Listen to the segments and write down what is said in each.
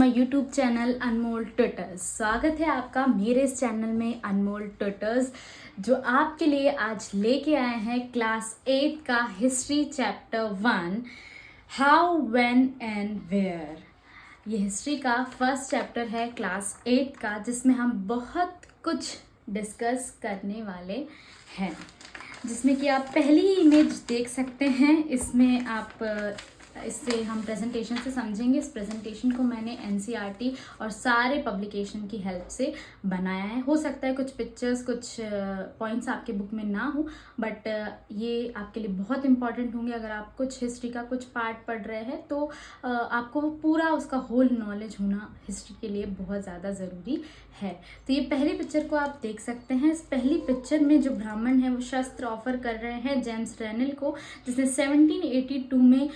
My YouTube channel Anmol tutors. स्वागत है आपका मेरे इस चैनल में अनमोल ट्यूटर्स, जो आपके लिए आज लेके आए हैं क्लास 8 का history chapter 1 how when and where. ये हिस्ट्री का फर्स्ट चैप्टर है क्लास 8 का, जिसमें हम बहुत कुछ डिस्कस करने वाले हैं। जिसमें कि आप पहली इमेज देख सकते हैं। इसमें आप इससे हम प्रेजेंटेशन से समझेंगे। इस प्रेजेंटेशन को मैंने एनसीईआरटी और सारे पब्लिकेशन की हेल्प से बनाया है। हो सकता है कुछ पिक्चर्स, कुछ पॉइंट्स आपके बुक में ना हो, बट ये आपके लिए बहुत इंपॉर्टेंट होंगे। अगर आप कुछ हिस्ट्री का कुछ पार्ट पढ़ रहे हैं तो आपको पूरा उसका होल नॉलेज होना हिस्ट्री के लिए बहुत ज़्यादा ज़रूरी है। तो ये पहली पिक्चर को आप देख सकते हैं। इस पहली पिक्चर में जो ब्राह्मण है वो शस्त्र ऑफर कर रहे हैं जेम्स रेनेल को, जिसने 1782 में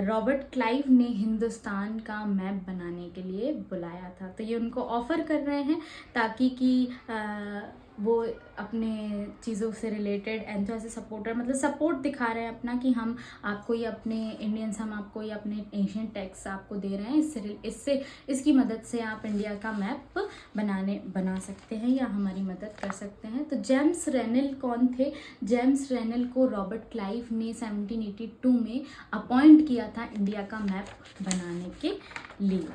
रॉबर्ट क्लाइव ने हिंदुस्तान का मैप बनाने के लिए बुलाया था। तो ये उनको ऑफर कर रहे हैं ताकि कि वो अपने चीज़ों से रिलेटेड एंथुसियास्टिक सपोर्टर, मतलब सपोर्ट दिखा रहे हैं अपना कि हम आपको ये अपने इंडियंस, हम आपको ये अपने एशियंट टेक्स्ट आपको दे रहे हैं। इससे इसकी मदद से आप इंडिया का मैप बना सकते हैं या हमारी मदद कर सकते हैं। तो जेम्स रेनेल कौन थे? जेम्स रेनेल को रॉबर्ट क्लाइव ने 1782 में अपॉइंट किया था इंडिया का मैप बनाने के लिए।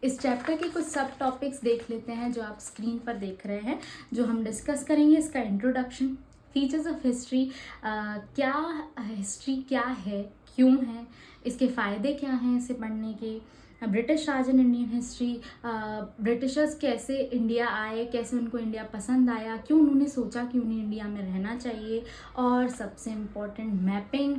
इस चैप्टर के कुछ सब टॉपिक्स देख लेते हैं जो आप स्क्रीन पर देख रहे हैं, जो हम डिस्कस करेंगे। इसका इंट्रोडक्शन, फीचर्स ऑफ हिस्ट्री, क्या हिस्ट्री क्या है, क्यों है, इसके फ़ायदे क्या हैं इसे पढ़ने के, British Raj and Indian history, Britishers कैसे इंडिया आए, कैसे उनको इंडिया पसंद आया, क्यों उन्होंने सोचा कि उन्हें इंडिया में रहना चाहिए, और सबसे इम्पॉर्टेंट मैपिंग।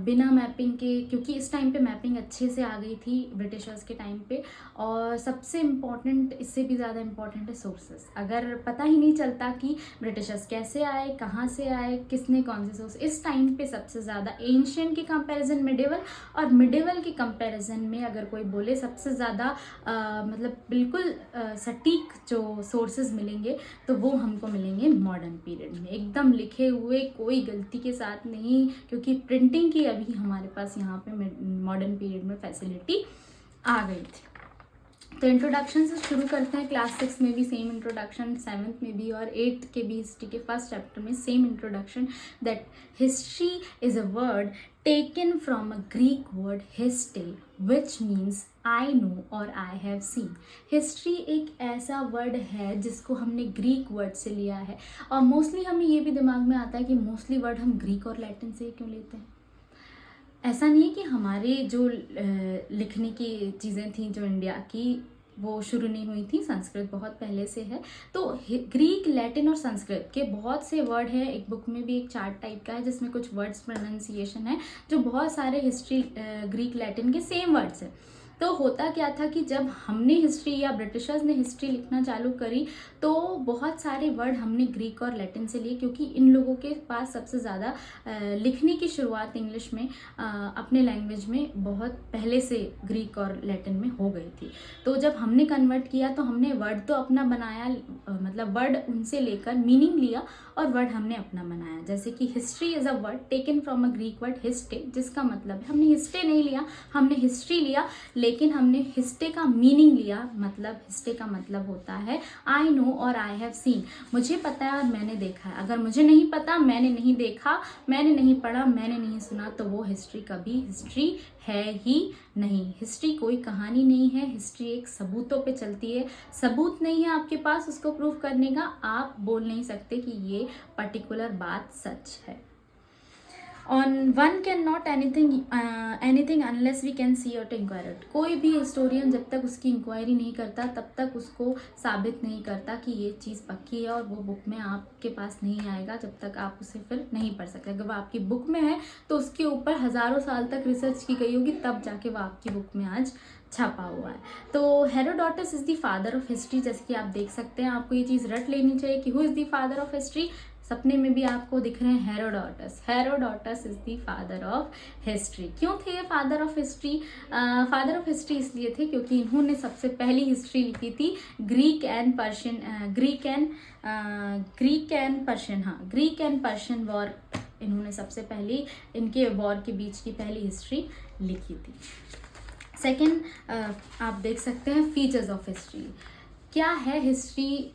बिना मैपिंग के, क्योंकि इस टाइम पे मैपिंग अच्छे से आ गई थी ब्रिटिशर्स के टाइम पे, और सबसे इम्पॉर्टेंट, इससे भी ज़्यादा इम्पॉर्टेंट है सोर्सेस। अगर पता ही नहीं चलता कि ब्रिटिशर्स कैसे आए, कहाँ से आए, किसने कौन से सोर्स, इस टाइम पे सबसे ज़्यादा एंशिएंट के कंपैरिजन मिडिवल, और मिडिवल के कंपैरिजन में अगर कोई बोले सबसे ज़्यादा मतलब बिल्कुल सटीक जो सोर्सेज मिलेंगे तो वो हमको मिलेंगे मॉडर्न पीरियड में, एकदम लिखे हुए, कोई गलती के साथ नहीं, क्योंकि प्रिंटिंग की अभी हमारे पास यहाँ पे मॉडर्न पीरियड में फैसिलिटी आ गई थी। तो इंट्रोडक्शन से शुरू करते हैं। क्लास 6 में भी सेम इंट्रोडक्शन, 7th में भी और 8th के भी हिस्ट्री के फर्स्ट चैप्टर में same introduction, that history is a word taken from a Greek word हिस्टे विच मीन्स आई नो और आई हैव सीन। हिस्ट्री एक ऐसा वर्ड है जिसको हमने ग्रीक वर्ड से लिया है, और मोस्टली हमें ये भी दिमाग में आता है कि मोस्टली वर्ड हम ग्रीक और लैटिन से क्यों लेते हैं। ऐसा नहीं है कि हमारे जो लिखने की चीज़ें थी जो इंडिया की, वो शुरू नहीं हुई थी, संस्कृत बहुत पहले से है। तो ग्रीक, लैटिन और संस्कृत के बहुत से वर्ड हैं। एक बुक में भी एक चार्ट टाइप का है जिसमें कुछ वर्ड्स प्रोनाउंसिएशन है, जो बहुत सारे हिस्ट्री ग्रीक लैटिन के सेम वर्ड्स हैं। तो होता क्या था कि जब हमने हिस्ट्री या ब्रिटिशर्स ने हिस्ट्री लिखना चालू करी तो बहुत सारे वर्ड हमने ग्रीक और लैटिन से लिए, क्योंकि इन लोगों के पास सबसे ज़्यादा लिखने की शुरुआत इंग्लिश में अपने लैंग्वेज में बहुत पहले से ग्रीक और लैटिन में हो गई थी। तो जब हमने कन्वर्ट किया तो हमने वर्ड तो अपना बनाया, मतलब वर्ड उनसे लेकर मीनिंग लिया और वर्ड हमने अपना बनाया। जैसे कि history is a word taken from a Greek word हिस्टे, जिसका मतलब है हमने हिस्टे नहीं लिया, हमने हिस्ट्री लिया, लेकिन हमने हिस्टे का मीनिंग लिया। मतलब हिस्टे का मतलब होता है आई नो और आई हैव सीन, मुझे पता है और मैंने देखा है। अगर मुझे नहीं पता, मैंने नहीं देखा, मैंने नहीं पढ़ा, मैंने नहीं सुना, तो वो हिस्ट्री कभी हिस्ट्री है ही नहीं। हिस्ट्री कोई कहानी नहीं है, हिस्ट्री एक सबूतों पे चलती है। सबूत नहीं है आपके पास उसको प्रूव करने का, आप बोल नहीं सकते कि ये पर्टिकुलर बात सच है। On one cannot anything unless we can see or inquire it। कोई भी हिस्टोरियन जब तक उसकी इंक्वायरी नहीं करता तब तक उसको साबित नहीं करता कि ये चीज़ पक्की है, और वो बुक में आपके पास नहीं आएगा जब तक आप उसे फिर नहीं पढ़ सकते। अगर वो आपकी बुक में है तो उसके ऊपर हज़ारों साल तक रिसर्च की गई होगी, तब जाके वो आपकी बुक में आज छपा हुआ है। तो Herodotus is the father of history, जैसे कि आप देख सकते हैं। आपको ये चीज़ रट लेनी चाहिए कि who is the father of history. सपने में भी आपको दिख रहे हैं Herodotus. Herodotus is the father of history. क्यों थे ये father of history? Father of history इसलिए थे क्योंकि इन्होंने सबसे पहली हिस्ट्री लिखी थी ग्रीक एंड पर्शियन वॉर। इन्होंने सबसे पहली, इनके वॉर के बीच की पहली हिस्ट्री लिखी थी। सेकेंड, आप देख सकते हैं फीचर्स ऑफ हिस्ट्री। क्या है हिस्ट्री,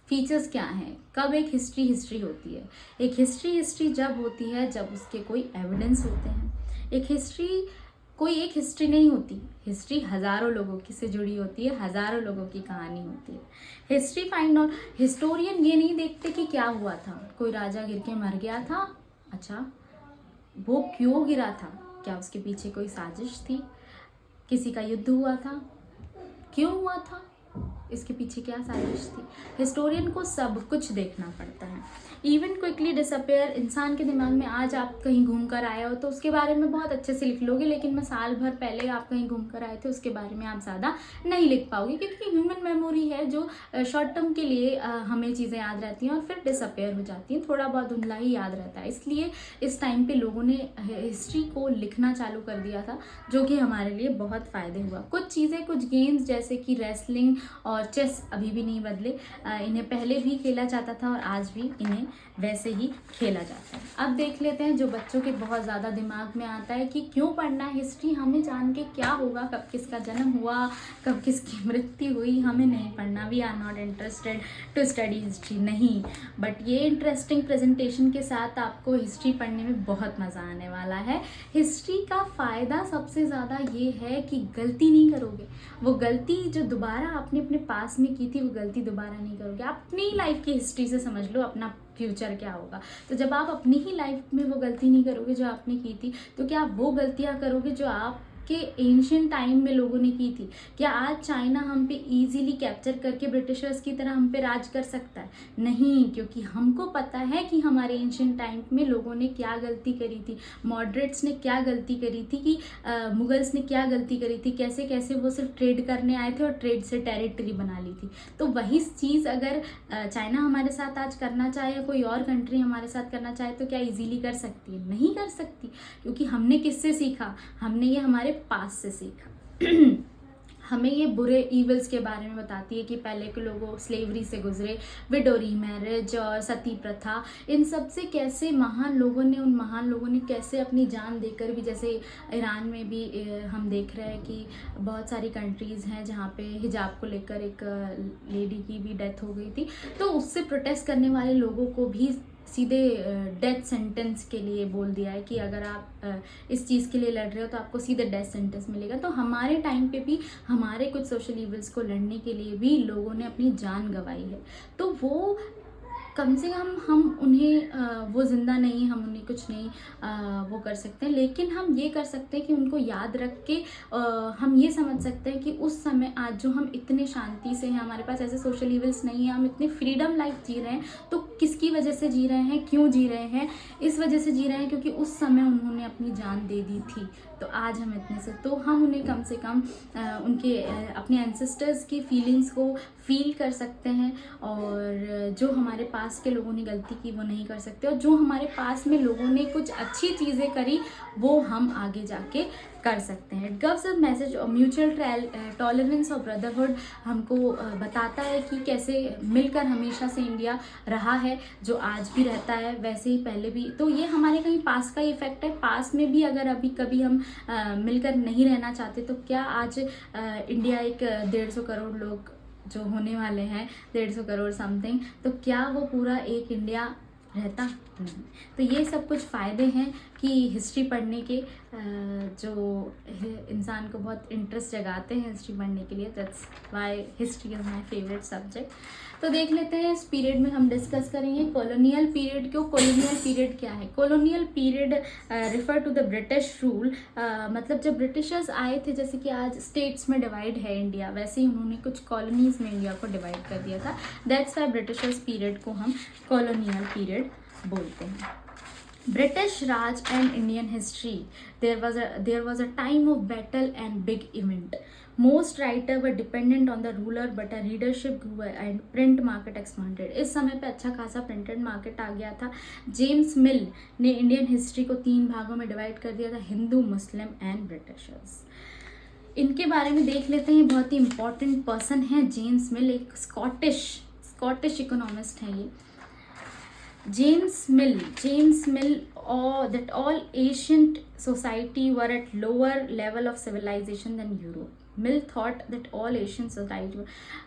फीचर्स क्या हैं, कब एक हिस्ट्री होती है। एक हिस्ट्री जब होती है जब उसके कोई एविडेंस होते हैं। एक हिस्ट्री नहीं होती, हिस्ट्री हज़ारों लोगों की से जुड़ी होती है, हज़ारों लोगों की कहानी होती है। हिस्ट्री फाइंड आउट, हिस्टोरियन ये नहीं देखते कि क्या हुआ था, कोई राजा गिर के मर गया था, अच्छा वो क्यों गिरा था, क्या उसके पीछे कोई साजिश थी, किसी का युद्ध हुआ था, क्यों हुआ था, इसके पीछे क्या साजिश थी। हिस्टोरियन को सब कुछ देखना पड़ता है। इवेंट क्विकली डिसअपेयर, इंसान के दिमाग में आज आप कहीं घूम कर आए हो तो उसके बारे में बहुत अच्छे से लिख लोगे, लेकिन मैं साल भर पहले आप कहीं घूम कर आए थे उसके बारे में आप ज़्यादा नहीं लिख पाओगे, क्योंकि ह्यूमन मेमोरी है जो शॉर्ट टर्म के लिए हमें चीज़ें याद रहती हैं और फिर डिसअपेयर हो जाती हैं, थोड़ा बहुत धुंधला ही याद रहता है। इसलिए इस टाइम पर लोगों ने हिस्ट्री को लिखना चालू कर दिया था, जो कि हमारे लिए बहुत फ़ायदे हुआ। कुछ चीज़ें, कुछ गेम्स जैसे कि रेसलिंग और चेस अभी भी नहीं बदले, इन्हें पहले भी खेला जाता था और आज भी इन्हें वैसे ही खेला जाता है। अब देख लेते हैं जो बच्चों के बहुत ज़्यादा दिमाग में आता है कि क्यों पढ़ना है हिस्ट्री, हमें जान के क्या होगा, कब किसका जन्म हुआ, कब किसकी मृत्यु हुई, हमें नहीं पढ़ना, we are not interested to study history. नहीं, बट ये इंटरेस्टिंग प्रेजेंटेशन के साथ आपको हिस्ट्री पढ़ने में बहुत मज़ा आने वाला है। हिस्ट्री का फ़ायदा सबसे ज़्यादा ये है कि गलती नहीं करोगे, वो गलती जो दोबारा आपने अपने पास में की थी वो गलती दोबारा नहीं करोगे। आप अपनी लाइफ की हिस्ट्री से समझ लो अपना फ्यूचर क्या होगा। तो जब आप अपनी ही लाइफ में वो गलती नहीं करोगे जो आपने की थी, तो क्या आप वो गलतियां करोगे जो आप के एंशियंट टाइम में लोगों ने की थी। क्या आज चाइना हम पे इजीली कैप्चर करके ब्रिटिशर्स की तरह हम पे राज कर सकता है? नहीं, क्योंकि हमको पता है कि हमारे एंशियंट टाइम में लोगों ने क्या गलती करी थी, मॉडरेट्स ने क्या गलती करी थी, कि मुगल्स ने क्या गलती करी थी, कैसे कैसे वो सिर्फ ट्रेड करने आए थे और ट्रेड से टेरिटरी बना ली थी। तो वही चीज़ अगर चाइना हमारे साथ आज करना चाहे या कोई और कंट्री हमारे साथ करना चाहे तो क्या इजीली कर सकती है? नहीं कर सकती, क्योंकि हमने किससे सीखा? हमने ये हमारे पास से सीखा। हमें ये बुरे ईवल्स के बारे में बताती है कि पहले के लोगों स्लेवरी से गुजरे, विडो रीमैरिज और सती प्रथा, इन सब से कैसे महान लोगों ने, उन महान लोगों ने कैसे अपनी जान देकर भी, जैसे ईरान में भी हम देख रहे हैं कि बहुत सारी कंट्रीज़ हैं जहाँ पे हिजाब को लेकर एक लेडी की भी डेथ हो गई थी, तो उससे प्रोटेस्ट करने वाले लोगों को भी सीधे डेथ सेंटेंस के लिए बोल दिया है कि अगर आप इस चीज़ के लिए लड़ रहे हो तो आपको सीधे डेथ सेंटेंस मिलेगा। तो हमारे टाइम पे भी हमारे कुछ सोशल इवल्स को लड़ने के लिए भी लोगों ने अपनी जान गंवाई है। तो वो कम से कम हम उन्हें वो ज़िंदा नहीं, हम उन्हें कुछ नहीं वो कर सकते हैं, लेकिन हम ये कर सकते हैं कि उनको याद रख के हम ये समझ सकते हैं कि उस समय आज जो हम इतने शांति से हैं, हमारे पास ऐसे सोशल इवल्स नहीं है, हम इतने फ्रीडम लाइफ जी रहे हैं, तो किसकी वजह से जी रहे हैं, क्यों जी रहे हैं? इस वजह से जी रहे हैं क्योंकि उस समय उन्होंने अपनी जान दे दी थी। तो आज हम इतने से, तो हम उन्हें कम से कम उनके अपने एंसेस्टर्स की फीलिंग्स को फील कर सकते हैं, और जो हमारे पास के लोगों ने गलती की वो नहीं कर सकते, और जो हमारे पास में लोगों ने कुछ अच्छी चीज़ें करी वो हम आगे जाके कर सकते हैं। It gives a message of mutual tolerance और ब्रदरहुड, हमको बताता है कि कैसे मिलकर हमेशा से इंडिया रहा है, जो आज भी रहता है वैसे ही पहले भी। तो ये हमारे कहीं पास का इफेक्ट है। पास में भी अगर अभी कभी हम मिलकर नहीं रहना चाहते तो क्या आज इंडिया एक 150 करोड़ लोग जो होने वाले हैं, 150 करोड़ समथिंग, तो क्या वो पूरा एक इंडिया रहता? नहीं। तो ये सब कुछ फ़ायदे हैं कि हिस्ट्री पढ़ने के, जो इंसान को बहुत इंटरेस्ट जगाते हैं हिस्ट्री पढ़ने के लिए। That's why history is my favourite subject. तो देख लेते हैं इस पीरियड में हम डिस्कस करेंगे कॉलोनियल पीरियड को। कॉलोनियल पीरियड क्या है? Colonial period refer to the British rule, मतलब जब ब्रिटिशर्स आए थे, जैसे कि आज स्टेट्स में डिवाइड है इंडिया, वैसे ही उन्होंने कुछ कॉलोनीज़ में इंडिया को डिवाइड कर दिया था। दैट्स वाई ब्रिटिशर्स पीरियड को हम कॉलोनियल पीरियड बोलते हैं। British Raj and Indian history. There was a time of battle and big event. Most writers were dependent on the ruler, but a readership grew and print market expanded. इस समय पे अच्छा खासा printed market आ गया था। James मिल ने Indian history को 3 भागों में डिवाइड कर दिया था, हिंदू, मुस्लिम एंड ब्रिटिशर्स। इनके बारे में देख लेते हैं। बहुत ही इंपॉर्टेंट पर्सन है जेम्स मिल, एक स्कॉटिश इकोनॉमिस्ट हैं ये। James Mill, that all ancient society were at lower level of civilization than Europe. Mill thought that all Asian society,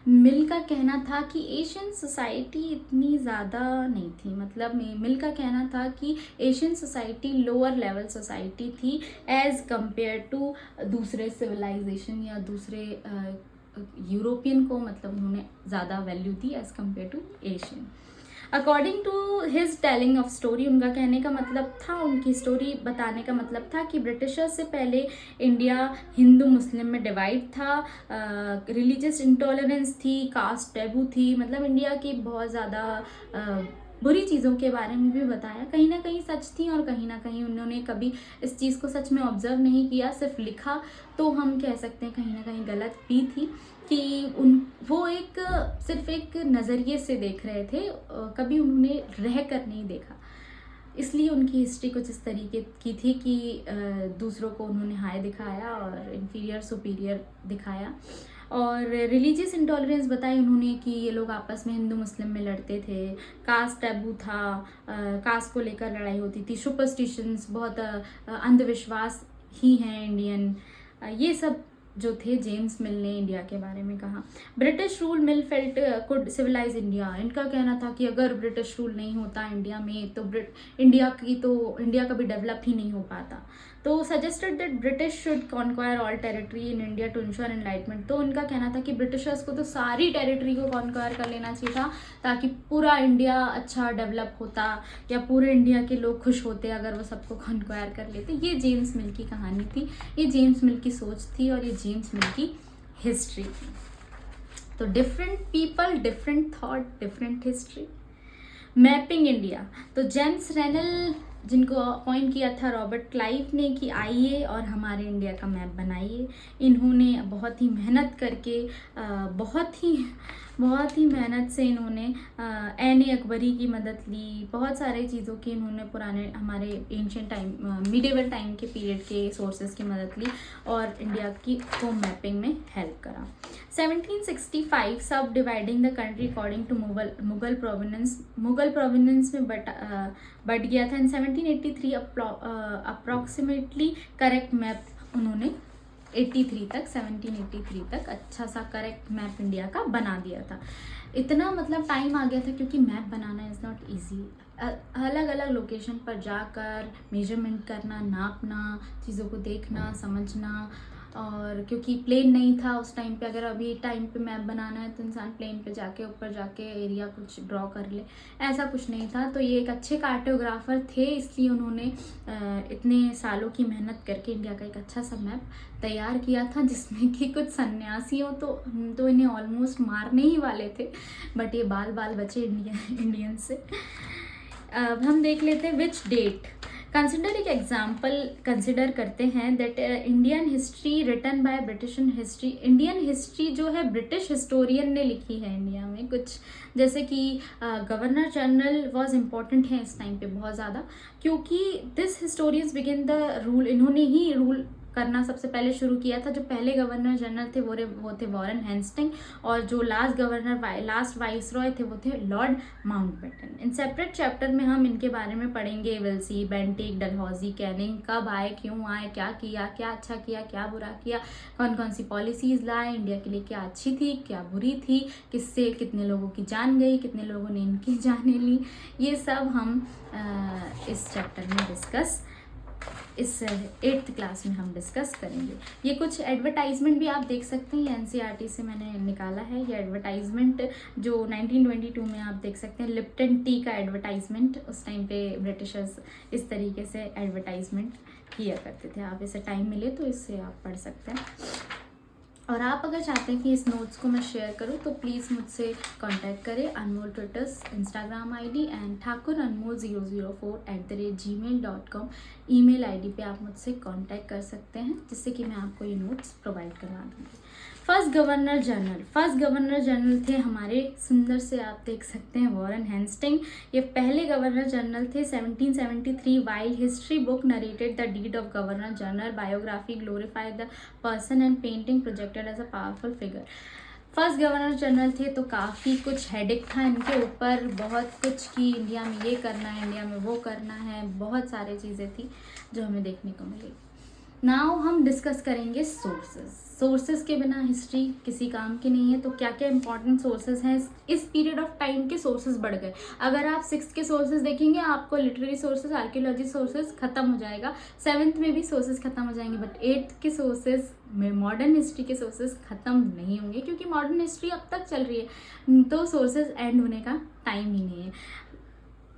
Mill का कहना था कि एशियन सोसाइटी इतनी ज़्यादा नहीं थी, मतलब मिल का कहना था कि Asian society lower level society थी एज कंपेयर टू दूसरे सिविलाइजेशन या दूसरे यूरोपियन को, मतलब उन्होंने ज़्यादा वैल्यू दी as compare to Asian. According to his telling of story, उनका कहने का मतलब था, उनकी स्टोरी बताने का मतलब था कि ब्रिटिशर्स से पहले इंडिया हिंदू मुस्लिम में डिवाइड था, रिलीजियस इंटॉलरेंस थी, कास्ट टैबू थी, मतलब इंडिया की बहुत ज़्यादा बुरी चीज़ों के बारे में भी बताया। कहीं ना कहीं सच थी और कहीं ना कहीं उन्होंने कभी इस चीज़ को सच में ऑब्जर्व नहीं किया, सिर्फ लिखा, तो हम कह सकते हैं कहीं ना कहीं गलत भी थी कि वो सिर्फ एक नज़रिए से देख रहे थे, कभी उन्होंने रह कर नहीं देखा। इसलिए उनकी हिस्ट्री कुछ इस तरीके की थी कि दूसरों को उन्होंने हाई दिखाया और इन्फीरियर सुपीरियर दिखाया, और रिलीजियस इंटॉलरेंस बताई उन्होंने कि ये लोग आपस में हिंदू मुस्लिम में लड़ते थे, कास्ट टैबू था, कास्ट को लेकर लड़ाई होती थी, सुपरस्टिशंस, बहुत अंधविश्वास ही हैं इंडियन, ये सब जो थे जेम्स मिल ने इंडिया के बारे में कहा। British rule Mill felt could civilise India, इनका कहना था कि अगर ब्रिटिश रूल नहीं होता इंडिया में तो इंडिया कभी डेवलप ही नहीं हो पाता। तो suggested that British should conquer all territory in India to ensure enlightenment, तो उनका कहना था कि ब्रिटिशर्स को तो सारी टेरिटरी को कॉन्क्वायर कर लेना चाहिए था ताकि पूरा इंडिया अच्छा डेवलप होता, या पूरे इंडिया के लोग खुश होते अगर वो सबको कॉन्क्वायर कर लेते। ये जेम्स मिल की कहानी थी, ये जेम्स मिल की सोच थी और ये जेम्स मिल की हिस्ट्री थी। तो different people, different thought, different history. Mapping India, तो जेम्स रेनल जिनको अपॉइंट किया था रॉबर्ट क्लाइव ने कि आइए और हमारे इंडिया का मैप बनाइए, इन्होंने बहुत ही मेहनत करके बहुत ही मेहनत से इन्होंने एन ए अकबरी की मदद ली, बहुत सारे चीज़ों की इन्होंने पुराने हमारे एंशिएंट टाइम मिडिवल टाइम के पीरियड के सोर्सेज की मदद ली और इंडिया की को मैपिंग में हेल्प करा। 1765 सब dividing the country according to Mughal provinces में बढ़ गया था। इन 1783 अप्रॉक्सीमेटली करेक्ट मैप उन्होंने 1783 तक अच्छा सा करेक्ट मैप इंडिया का बना दिया था। इतना मतलब टाइम आ गया था क्योंकि map banana is not easy, अलग अलग लोकेशन पर जाकर मेजरमेंट करना, नापना, चीज़ों को देखना, समझना, और क्योंकि प्लेन नहीं था उस टाइम पे, अगर अभी टाइम पे मैप बनाना है तो इंसान प्लेन पे जाके ऊपर जाके एरिया कुछ ड्रॉ कर ले, ऐसा कुछ नहीं था। तो ये एक अच्छे कार्टोग्राफर थे, इसलिए उन्होंने इतने सालों की मेहनत करके इंडिया का एक अच्छा सा मैप तैयार किया था, जिसमें कि कुछ सन्यासियों तो इन्हें ऑलमोस्ट मारने ही वाले थे, बट ये बाल बचे इंडियन से। अब हम देख लेते हैं विच डेट कंसिडर, एक एग्जाम्पल कंसिडर करते हैं that Indian history written by British history, Indian history जो है ब्रिटिश हिस्टोरियन ने लिखी है इंडिया में। कुछ जैसे कि गवर्नर जनरल वॉज इम्पॉर्टेंट है इस टाइम पे बहुत ज़्यादा, क्योंकि this historians begin the rule, इन्होंने ही रूल करना सबसे पहले शुरू किया था। जो पहले गवर्नर जनरल थे वो थे वॉरेन हेस्टिंग, और जो लास्ट वाइसरॉय थे वो थे Lord Mountbatten. In separate chapter में हम इनके बारे में पढ़ेंगे, विल्सी, बेंटिक, डलहौजी, कैनिंग, कब आए, क्यों आए, क्या किया, क्या अच्छा किया, क्या बुरा किया, कौन कौन सी पॉलिसीज़ लाए, इंडिया के लिए क्या अच्छी थी, क्या बुरी थी, किससे कितने लोगों की जान गई, कितने लोगों ने इनकी जानें ली, ये सब हम इस चैप्टर में इस 8th क्लास में हम डिस्कस करेंगे। ये कुछ एडवर्टाइजमेंट भी आप देख सकते हैं, ये एनसीईआरटी से मैंने निकाला है। ये एडवर्टाइजमेंट जो 1922 में आप देख सकते हैं, लिप्टन टी का एडवर्टाइजमेंट, उस टाइम पे ब्रिटिशर्स इस तरीके से एडवर्टाइजमेंट किया करते थे। आप इसे टाइम मिले तो इससे आप पढ़ सकते हैं। और आप अगर चाहते हैं कि इस नोट्स को मैं शेयर करूं तो प्लीज़ मुझसे कांटेक्ट करें। Anmol twitter's Instagram ID and thakuranmol004@gmail.com email ID पे आप मुझसे कांटेक्ट कर सकते हैं, जिससे कि मैं आपको ये नोट्स प्रोवाइड करवा दूँगी। फर्स्ट गवर्नर जनरल थे हमारे, सुंदर से आप देख सकते हैं, वॉरेन हेस्टिंग। ये पहले गवर्नर जनरल थे। 1773 wild history book narrated the deed of governor general, biography glorified the person and painting projected as a powerful figure. First governor general थे, तो काफ़ी कुछ हेडेक था इनके ऊपर, बहुत कुछ कि इंडिया में ये करना है, इंडिया में वो करना है, बहुत सारी चीज़ें थी जो हमें देखने को मिली। नाउ हम डिस्कस करेंगे सोर्सेज के बिना हिस्ट्री किसी काम की नहीं है। तो क्या क्या इंपॉर्टेंट सोर्सेज हैं, इस पीरियड ऑफ टाइम के सोर्सेज बढ़ गए। अगर आप 6th के सोर्सेज देखेंगे आपको लिटरेरी सोर्सेज, आर्कियोलॉजी सोर्सेज खत्म हो जाएगा, 7th में भी सोर्सेज खत्म हो जाएंगे, बट 8th के सोर्सेज में मॉडर्न हिस्ट्री के सोर्सेज खत्म नहीं होंगे, क्योंकि मॉडर्न हिस्ट्री अब तक चल रही है, तो सोर्सेज एंड होने का टाइम ही नहीं है।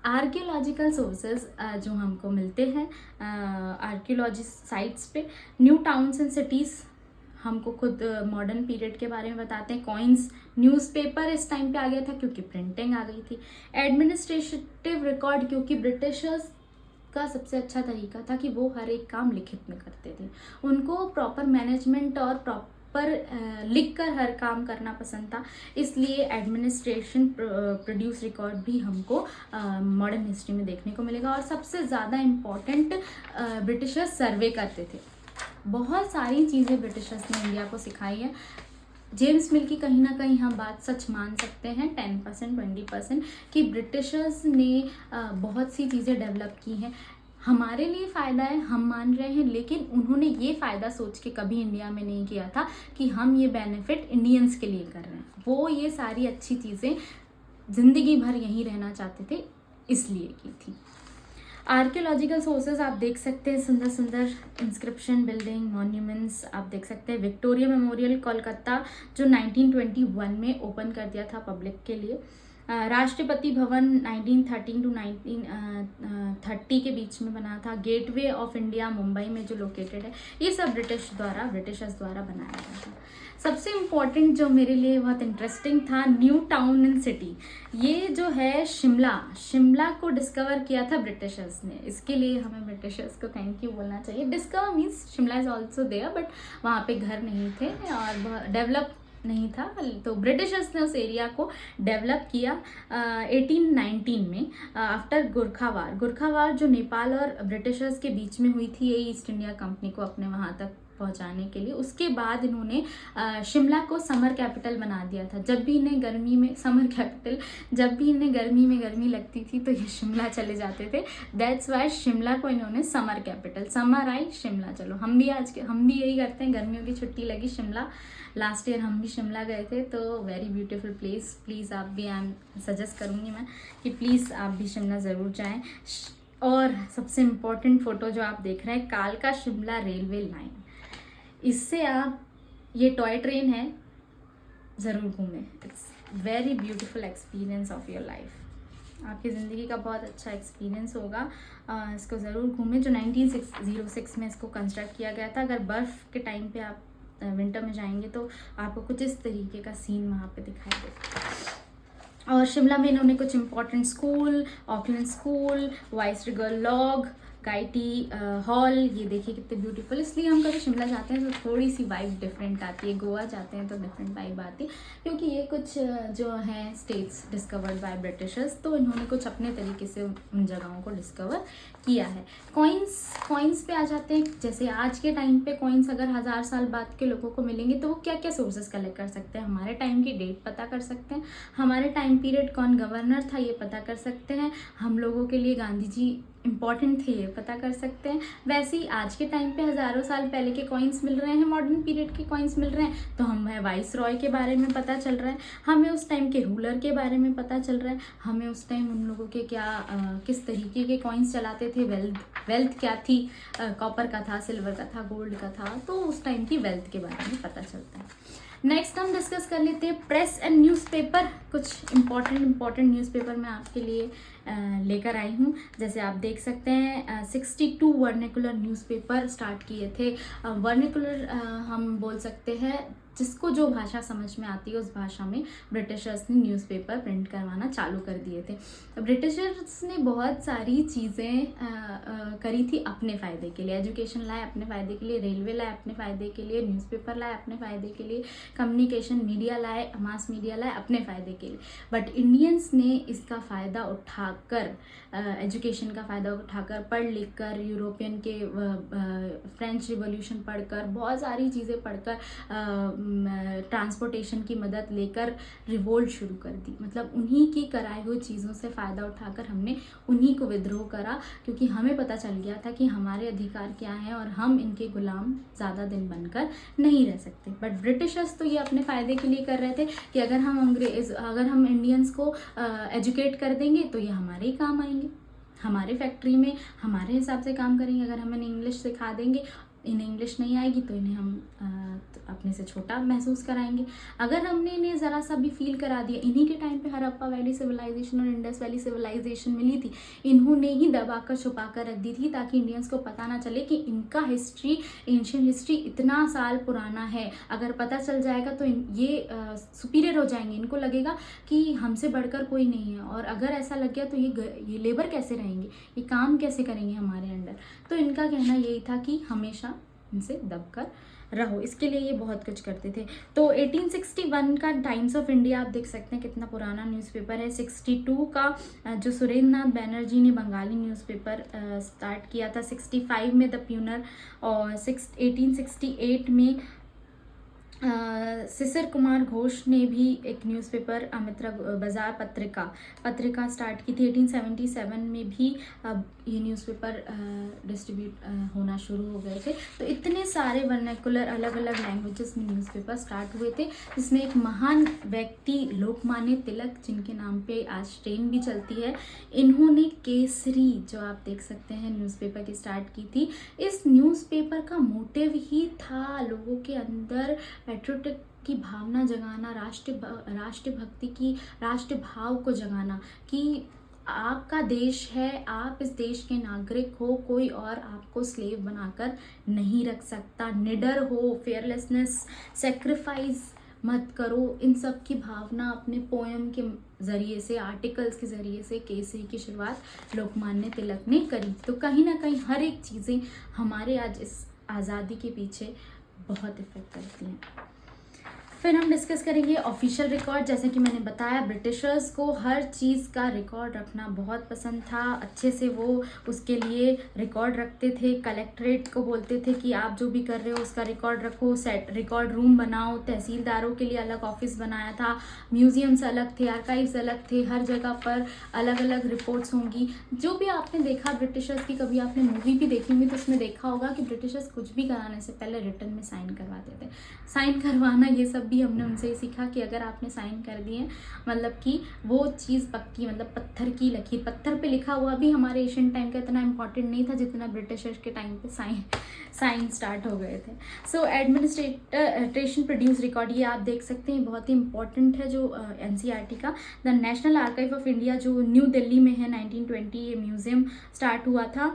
आर्कियोलॉजिकल सोर्सेज जो हमको मिलते हैं आर्कियोलॉजी साइट्स पे, न्यू टाउन्स एंड सिटीज़ हमको खुद मॉडर्न पीरियड के बारे में बताते हैं। कॉइन्स, न्यूज़पेपर इस टाइम पे आ गया था क्योंकि प्रिंटिंग आ गई थी। एडमिनिस्ट्रेटिव रिकॉर्ड, क्योंकि ब्रिटिशर्स का सबसे अच्छा तरीका था कि वो हर एक काम लिखित में करते थे, उनको प्रॉपर मैनेजमेंट और प्रॉपर लिख कर हर काम करना पसंद था, इसलिए एडमिनिस्ट्रेशन प्रोड्यूस रिकॉर्ड भी हमको मॉडर्न हिस्ट्री में देखने को मिलेगा। और सबसे ज़्यादा इम्पॉर्टेंट, ब्रिटिशर्स सर्वे करते थे, बहुत सारी चीज़ें ब्रिटिशर्स ने इंडिया को सिखाई है। जेम्स मिल की कहीं ना कहीं हम बात सच मान सकते हैं 10% 20% कि ब्रिटिशर्स ने बहुत सी चीज़ें डेवलप की हैं, हमारे लिए फ़ायदा है, हम मान रहे हैं, लेकिन उन्होंने ये फ़ायदा सोच के कभी इंडिया में नहीं किया था कि हम ये बेनिफिट इंडियंस के लिए कर रहे हैं। वो ये सारी अच्छी चीज़ें ज़िंदगी भर यहीं रहना चाहते थे, इसलिए की थी। आर्कियोलॉजिकल सोर्सेज आप देख सकते हैं, सुंदर सुंदर इंस्क्रिप्शन, बिल्डिंग, मॉन्यूमेंट्स आप देख सकते हैं। विक्टोरिया मेमोरियल कोलकाता जो 1921 में ओपन कर दिया था पब्लिक के लिए। राष्ट्रपति भवन 1913 टू 1930 के बीच में बना था। गेटवे ऑफ इंडिया मुंबई में जो लोकेटेड है, ये सब ब्रिटिशर्स द्वारा बनाया गया था। सबसे इम्पॉर्टेंट जो मेरे लिए बहुत इंटरेस्टिंग था, न्यू टाउन एंड सिटी, ये जो है शिमला को डिस्कवर किया था ब्रिटिशर्स ने, इसके लिए हमें ब्रिटिशर्स को थैंक यू बोलना चाहिए। Discover means Shimla is also there, but वहाँ पे घर नहीं थे और डेवलप नहीं था, तो ब्रिटिशर्स ने उस एरिया को डेवलप किया 1819 में आफ्टर गुरखा वार जो नेपाल और ब्रिटिशर्स के बीच में हुई थी, ये ईस्ट इंडिया कंपनी को अपने वहाँ तक पहुँचाने के लिए। उसके बाद इन्होंने शिमला को समर कैपिटल बना दिया था। जब भी इन्हें गर्मी में गर्मी लगती थी तो ये शिमला चले जाते थे, दैट्स वाई शिमला को इन्होंने समर कैपिटल, समर आई शिमला, चलो हम भी यही करते हैं, गर्मियों की छुट्टी लगी शिमला, लास्ट ईयर हम भी शिमला गए थे, तो वेरी ब्यूटीफुल प्लेस। प्लीज़ आप भी, सजेस्ट करूँगी मैं कि प्लीज़ आप भी शिमला ज़रूर जाएं। और सबसे इम्पोर्टेंट फ़ोटो जो आप देख रहे हैं, कालका शिमला रेलवे लाइन, इससे आप, ये टॉय ट्रेन है, ज़रूर घूमें, it's very beautiful experience of your life, आपकी ज़िंदगी का बहुत अच्छा एक्सपीरियंस होगा, इसको ज़रूर घूमें। जो 1906 में इसको कंस्ट्रक्ट किया गया था। अगर बर्फ़ के टाइम पे आप विंटर में जाएंगे तो आपको कुछ इस तरीके का सीन वहाँ पे दिखाई देगा। और शिमला में इन्होंने कुछ important school, Auckland school, viceregal लॉग, गाइटी हॉल, ये देखिए कितने ब्यूटीफुल। इसलिए हम कभी शिमला जाते हैं तो थोड़ी सी वाइब डिफरेंट आती है, गोवा जाते हैं तो डिफरेंट वाइब आती है, क्योंकि ये कुछ जो हैं स्टेट्स डिस्कवर्ड बाय ब्रिटिशर्स, तो इन्होंने कुछ अपने तरीके से उन जगहों को डिस्कवर किया है। कॉइन्स पे आ जाते हैं। जैसे आज के टाइम पे कॉइन्स अगर 1000 साल बाद के लोगों को मिलेंगे तो वो क्या क्या सोर्सेस कलेक्ट कर सकते हैं, हमारे टाइम की डेट पता कर सकते हैं, हमारे टाइम पीरियड कौन गवर्नर था ये पता कर सकते हैं, हम लोगों के लिए गांधी जी इम्पॉर्टेंट थे ये पता कर सकते हैं। वैसे ही आज के टाइम पे हज़ारों साल पहले के कॉइन्स मिल रहे हैं, मॉडर्न पीरियड के कॉइन्स मिल रहे हैं, तो हमें वाइस रॉय के बारे में पता चल रहा है, हमें उस टाइम के रूलर के बारे में पता चल रहा है, हमें उस टाइम उन लोगों के किस तरीके के कॉइन्स चलाते थे, वेल्थ क्या थी, कॉपर का था, सिल्वर का था, गोल्ड का था, तो उस टाइम की वेल्थ के बारे में पता चलता है। नेक्स्ट हम डिस्कस कर लेते हैं प्रेस एंड न्यूज़पेपर। कुछ इम्पॉर्टेंट न्यूज़पेपर मैं आपके लिए लेकर आई हूँ। जैसे आप देख सकते हैं 62 वर्निकुलर न्यूज़पेपर स्टार्ट किए थे। वर्निकुलर हम बोल सकते हैं जिसको जो भाषा समझ में आती है उस भाषा में ब्रिटिशर्स ने न्यूज़पेपर प्रिंट करवाना चालू कर दिए थे। ब्रिटिशर्स ने बहुत सारी चीज़ें करी थी अपने फ़ायदे के लिए, एजुकेशन लाए अपने फ़ायदे के लिए, रेलवे लाए अपने फ़ायदे के लिए, न्यूज़पेपर लाए अपने फ़ायदे के लिए, कम्युनिकेशन मीडिया लाए, मास मीडिया लाए अपने फ़ायदे के लिए। बट इंडियंस ने इसका फ़ायदा उठाकर, एजुकेशन का फ़ायदा उठाकर, पढ़ लिख कर, यूरोपियन के फ्रेंच रिवॉल्यूशन पढ़कर, बहुत सारी चीज़ें पढ़कर, ट्रांसपोर्टेशन की मदद लेकर रिवोल्ट शुरू कर दी। मतलब उन्हीं की कराई हुई चीज़ों से फ़ायदा उठाकर हमने उन्हीं को विद्रोह करा, क्योंकि हमें पता चल गया था कि हमारे अधिकार क्या हैं और हम इनके गुलाम ज़्यादा दिन बनकर नहीं रह सकते। बट ब्रिटिशर्स तो ये अपने फ़ायदे के लिए कर रहे थे कि अगर हम इंडियंस को एजुकेट कर देंगे तो ये हमारे ही काम आएंगे, हमारे फैक्ट्री में हमारे हिसाब से काम करेंगे। अगर हम इन्हें इंग्लिश सिखा देंगे, इन्हें इंग्लिश नहीं आएगी तो इन्हें हम अपने से छोटा महसूस कराएंगे। अगर हमने इन्हें ज़रा सा भी फील करा दिया, इन्हीं के टाइम पे हड़प्पा वैली सिविलाइजेशन और इंडस वैली सिविलाइजेशन मिली थी, इन्होंने ही दबाकर छुपा कर रख दी थी ताकि इंडियंस को पता ना चले कि इनका हिस्ट्री, एंशियंट हिस्ट्री इतना साल पुराना है। अगर पता चल जाएगा तो ये सुपीरियर हो जाएंगे, इनको लगेगा कि हमसे बढ़कर कोई नहीं है। और अगर ऐसा लग गया तो ये लेबर कैसे रहेंगे, ये काम कैसे करेंगे हमारे अंडर। तो इनका कहना यही था कि हमेशा इनसे दबकर रहो। इसके लिए ये बहुत कुछ करते थे। तो 1861 का टाइम्स ऑफ इंडिया आप देख सकते हैं कितना पुराना न्यूज़पेपर है। 62 का जो सुरेंद्र नाथ बैनर्जी ने बंगाली न्यूज़पेपर स्टार्ट किया था। 65 में द प्यूनर, और 1868 में शिशिर कुमार घोष ने भी एक न्यूज़पेपर अमित्रा बाजार पत्रिका स्टार्ट की थी। 1877 में भी ये न्यूज़पेपर डिस्ट्रीब्यूट होना शुरू हो गए थे। तो इतने सारे वर्नाकुलर अलग अलग लैंग्वेजेस में न्यूज़पेपर स्टार्ट हुए थे, जिसमें एक महान व्यक्ति लोकमान्य तिलक, जिनके नाम पे आज ट्रेन भी चलती है, इन्होंने केसरी, जो आप देख सकते हैं, न्यूज़पेपर की स्टार्ट की थी। इस न्यूज़पेपर का मोटिव ही था लोगों के अंदर पैट्रियोटिक की भावना जगाना, राष्ट्रभक्ति की, राष्ट्र भाव को जगाना कि आपका देश है, आप इस देश के नागरिक हो, कोई और आपको स्लेव बनाकर नहीं रख सकता। निडर हो, फेयरलेसनेस, सेक्रीफाइस मत करो। इन सब की भावना अपने पोएम के ज़रिए से, आर्टिकल्स के ज़रिए से केसरी की शुरुआत लोकमान्य तिलक ने करी। तो कहीं ना कहीं हर एक चीज़ें हमारे आज इस आज़ादी के पीछे बहुत इफेक्ट करती हैं। फिर हम डिस्कस करेंगे ऑफिशियल रिकॉर्ड। जैसे कि मैंने बताया, ब्रिटिशर्स को हर चीज़ का रिकॉर्ड रखना बहुत पसंद था। अच्छे से वो उसके लिए रिकॉर्ड रखते थे। कलेक्ट्रेट को बोलते थे कि आप जो भी कर रहे हो उसका रिकॉर्ड रखो, सेट रिकॉर्ड रूम बनाओ। तहसीलदारों के लिए अलग ऑफिस बनाया था। म्यूजियम्स अलग थे, आर्काइव्स अलग थे, हर जगह पर अलग अलग रिपोर्ट्स होंगी। जो भी आपने देखा ब्रिटिशर्स की, कभी आपने मूवी भी देखी होगी तो उसमें देखा होगा कि ब्रिटिशर्स कुछ भी कराने से पहले रिटन में साइन करवाते थे। साइन करवाना, ये सब हमने उनसे ही सीखा कि अगर आपने साइन कर दिए मतलब कि वो चीज़ पक्की, मतलब पत्थर की लकीर, पत्थर पे लिखा हुआ भी हमारे एशियन टाइम का इतना इम्पॉर्टेंट नहीं था जितना ब्रिटिशर्स के टाइम पे साइन स्टार्ट हो गए थे। सो एडमिनिस्ट्रेशन प्रोड्यूस रिकॉर्ड, ये आप देख सकते हैं, बहुत ही इंपॉर्टेंट है। जो NCERT का the national archive of India, जो न्यू दिल्ली में है, 1920 ये म्यूज़ियम स्टार्ट हुआ था।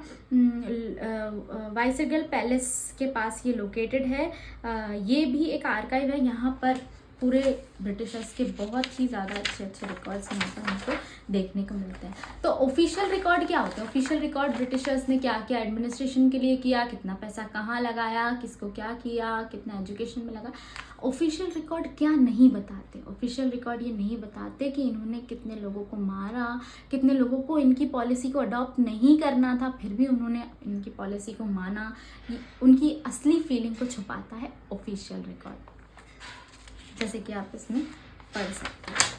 वाइसरेगल पैलेस के पास ये लोकेटेड है। ये भी एक आर्काइव है। यहाँ पर पूरे ब्रिटिशर्स के बहुत ही ज़्यादा अच्छे रिकॉर्ड्स यहाँ पर हमको देखने को मिलते हैं। तो ऑफिशियल रिकॉर्ड क्या होता है? ऑफिशियल रिकॉर्ड ब्रिटिशर्स ने क्या क्या एडमिनिस्ट्रेशन के लिए किया, कितना पैसा कहाँ लगाया, किसको क्या किया, कितना एजुकेशन में लगा। ऑफिशियल रिकॉर्ड क्या नहीं बताते? ऑफिशियल रिकॉर्ड ये नहीं बताते कि इन्होंने कितने लोगों को मारा, कितने लोगों को इनकी पॉलिसी को अडॉप्ट नहीं करना था फिर भी उन्होंने इनकी पॉलिसी को माना। उनकी असली फीलिंग को छुपाता है ऑफिशियल रिकॉर्ड, जैसे कि आप इसमें पढ़ सकते हैं।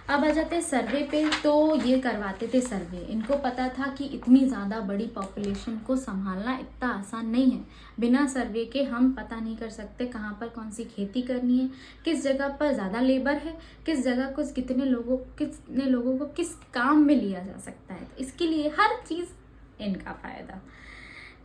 अब आ जाते हैं सर्वे पे। तो ये करवाते थे सर्वे। इनको पता था कि इतनी ज़्यादा बड़ी पॉपुलेशन को संभालना इतना आसान नहीं है। बिना सर्वे के हम पता नहीं कर सकते कहाँ पर कौन सी खेती करनी है, किस जगह पर ज़्यादा लेबर है, किस जगह को कितने लोगों को किस काम में लिया जा सकता है। तो इसके लिए हर चीज़ इनका फ़ायदा।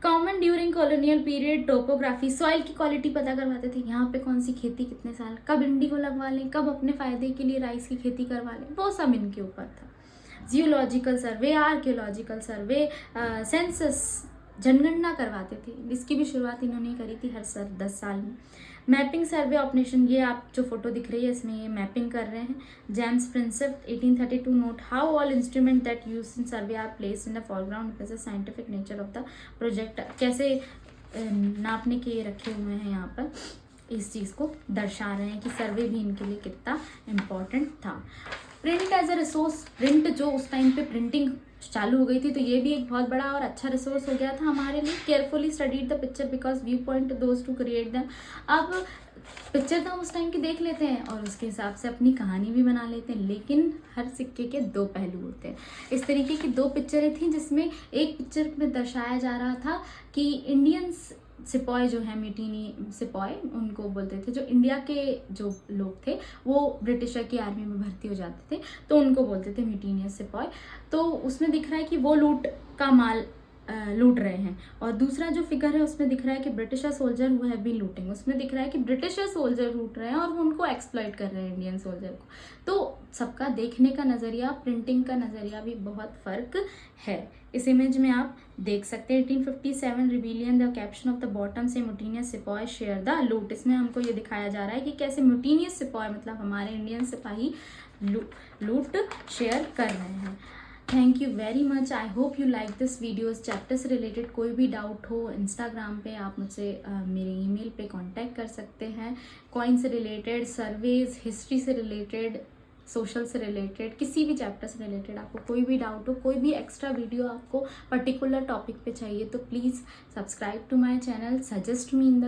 Common during colonial period, topography, soil की क्वालिटी पता करवाते थे। यहाँ पे कौन सी खेती कितने साल, कब इंडिगो लगवा लें, कब अपने फ़ायदे के लिए राइस की खेती करवा लें, वो सब इनके ऊपर था। जियोलॉजिकल सर्वे, आर्कियोलॉजिकल सर्वे, सेंसस, जनगणना करवाते थे। इसकी भी शुरुआत इन्होंने करी थी हर 10 साल में। मैपिंग सर्वे ऑफ नेशन, ये आप जो फोटो दिख रही है इसमें ये मैपिंग कर रहे हैं। James Prinsep 1832 note how all instrument that use in survey are placed in the foreground because the scientific nature of the project. कैसे नापने के ये रखे हुए हैं यहाँ पर, इस चीज़ को दर्शा रहे हैं कि सर्वे भी इनके लिए कितना इम्पोर्टेंट था। Print as a resource, print जो उस टाइम पे प्रिंटिंग चालू हो गई थी, तो ये भी एक बहुत बड़ा और अच्छा रिसोर्स हो गया था हमारे लिए। Carefully studied the picture because view point those two create them. अब पिक्चर तो हम उस टाइम की देख लेते हैं और उसके हिसाब से अपनी कहानी भी बना लेते हैं, लेकिन हर सिक्के के दो पहलू होते हैं। इस तरीके की दो पिक्चरें थी, जिसमें एक पिक्चर में दर्शाया जा रहा था कि इंडियंस सिपाही जो है, म्यूटिनी सिपाही उनको बोलते थे, जो इंडिया के जो लोग थे वो ब्रिटिशर की आर्मी में भर्ती हो जाते थे, तो उनको बोलते थे म्यूटिनियस सिपाही। तो उसमें दिख रहा है कि वो लूट का माल लूट रहे हैं। और दूसरा जो फिगर है उसमें दिख रहा है कि ब्रिटिशर सोल्जर हुआ है भी लूटिंग, उसमें दिख रहा है कि ब्रिटिशर सोल्जर लूट रहे हैं और वो उनको एक्सप्लॉइट कर रहे हैं इंडियन सोल्जर को। तो सबका देखने का नज़रिया, प्रिंटिंग का नज़रिया भी बहुत फ़र्क है। इस इमेज में आप देख सकते हैं 1857 rebellion, the caption of the bottom से म्यूटिनियस सिपाही शेयर द लूट। इसमें हमको ये दिखाया जा रहा है कि कैसे म्यूटिनियस सिपाही मतलब हमारे इंडियन सिपाही लूट शेयर कर रहे हैं। Thank you very much. I hope you like this video. इस चैप्टर से रिलेटेड कोई भी डाउट हो, इंस्टाग्राम पे आप मुझसे मेरे ईमेल पे कांटेक्ट कर सकते हैं। कॉइन से रिलेटेड, सर्वेज, हिस्ट्री से रिलेटेड, सोशल से रिलेटेड, किसी भी चैप्टर से रिलेटेड आपको कोई भी डाउट हो, कोई भी एक्स्ट्रा वीडियो आपको पर्टिकुलर टॉपिक पे चाहिए, तो please subscribe to my channel, suggest me in the